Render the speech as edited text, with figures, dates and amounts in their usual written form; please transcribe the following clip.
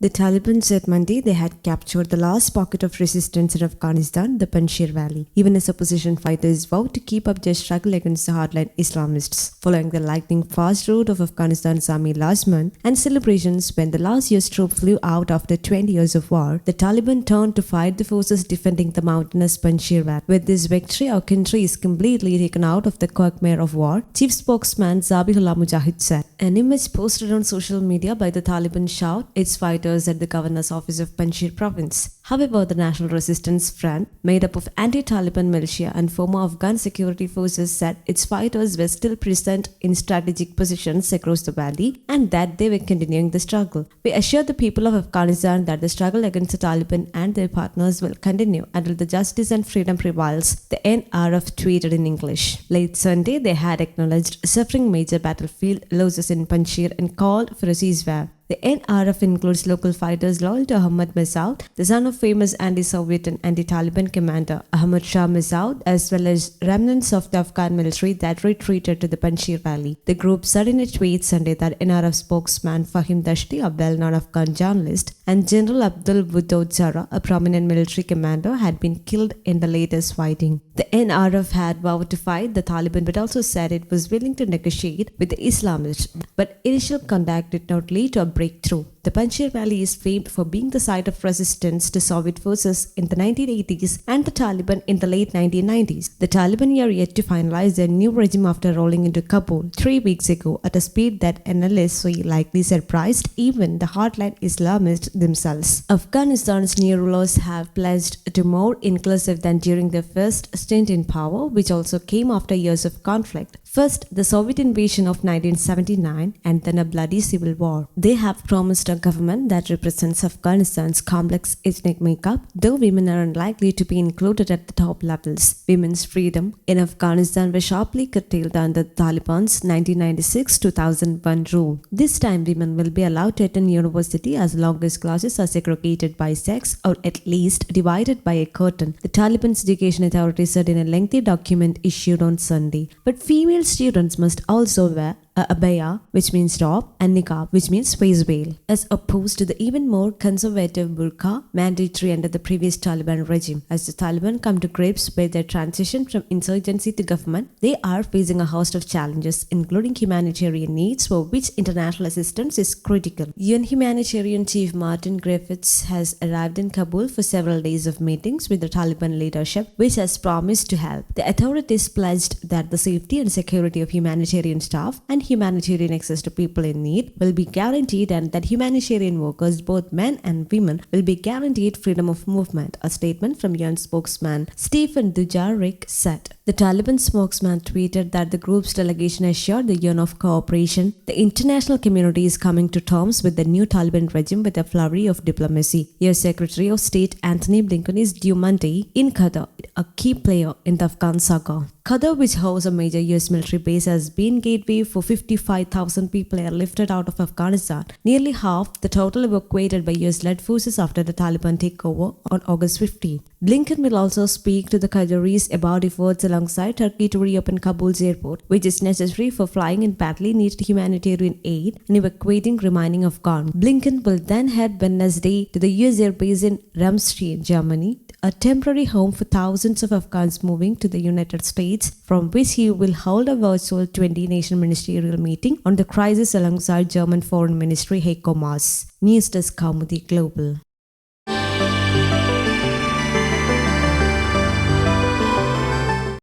The Taliban said Monday they had captured the last pocket of resistance in Afghanistan, the Panjshir Valley, even as opposition fighters vowed to keep up their struggle against the hardline Islamists. Following the lightning-fast rout of Afghanistan's army last month and celebrations when the last year's troop flew out after 20 years of war, the Taliban turned to fight the forces defending the mountainous Panjshir Valley. With this victory, our country is completely taken out of the quagmire of war, Chief Spokesman Zabihullah Mujahid said. An image posted on social media by the Taliban showed its fighters at the governor's office of Panjshir province. However, the National Resistance Front, made up of anti-Taliban militia and former Afghan security forces, said its fighters were still present in strategic positions across the valley and that they were continuing the struggle. We assure the people of Afghanistan that the struggle against the Taliban and their partners will continue until the justice and freedom prevails, the NRF tweeted in English. Late Sunday, they had acknowledged suffering major battlefield losses in Panjshir and called for a ceasefire. The NRF includes local fighters loyal to Ahmad Massoud, the son of famous anti-Soviet and anti-Taliban commander Ahmad Shah Massoud, as well as remnants of the Afghan military that retreated to the Panjshir Valley. The group said in a tweet Sunday that NRF spokesman Fahim Dashti, a well-known Afghan journalist, and General Abdul Wudud Zara, a prominent military commander, had been killed in the latest fighting. The NRF had vowed to fight the Taliban but also said it was willing to negotiate with the Islamists, but initial contact did not lead to a breakthrough. The Panjshir Valley is famed for being the site of resistance to Soviet forces in the 1980s and the Taliban in the late 1990s. The Taliban are yet to finalize their new regime after rolling into Kabul 3 weeks ago at a speed that analysts likely surprised even the hardline Islamists themselves. Afghanistan's new rulers have pledged to more inclusive than during their first stint in power, which also came after years of conflict. First, the Soviet invasion of 1979 and then a bloody civil war. They have promised a government that represents Afghanistan's complex ethnic makeup, though women are unlikely to be included at the top levels. Women's freedom in Afghanistan was sharply curtailed under the Taliban's 1996-2001 rule. This time, women will be allowed to attend university as long as classes are segregated by sex or at least divided by a curtain, the Taliban's education authority said in a lengthy document issued on Sunday. But female students must also wear a abaya, which means top, and niqab, which means face veil, as opposed to the even more conservative burqa mandatory under the previous Taliban regime. As the Taliban come to grips with their transition from insurgency to government, they are facing a host of challenges, including humanitarian needs for which international assistance is critical. UN humanitarian chief Martin Griffiths has arrived in Kabul for several days of meetings with the Taliban leadership, which has promised to help. The authorities pledged that the safety and security of humanitarian staff and humanitarian access to people in need will be guaranteed and that humanitarian workers, both men and women, will be guaranteed freedom of movement, a statement from UN spokesman Stephen Dujarric said. The Taliban spokesman tweeted that the group's delegation assured the UN of cooperation. The international community is coming to terms with the new Taliban regime with a flurry of diplomacy. US Secretary of State Antony Blinken is due Monday in Qatar, a key player in the Afghan saga. Qatar, which hosts a major US military base, has been gateway for 55,000 people airlifted out of Afghanistan, nearly half the total evacuated by US-led forces after the Taliban takeover on August 15. Blinken will also speak to the Qataris about efforts alongside Turkey to reopen Kabul's airport, which is necessary for flying in badly needed humanitarian aid and evacuating remaining Afghans. Blinken will then head Wednesday to the US airbase in Ramstein, Germany, a temporary home for thousands of Afghans moving to the United States, from which he will hold a virtual 20-nation ministerial meeting on the crisis alongside German Foreign Ministry Heiko Maas. News Desk Kaumudy Global.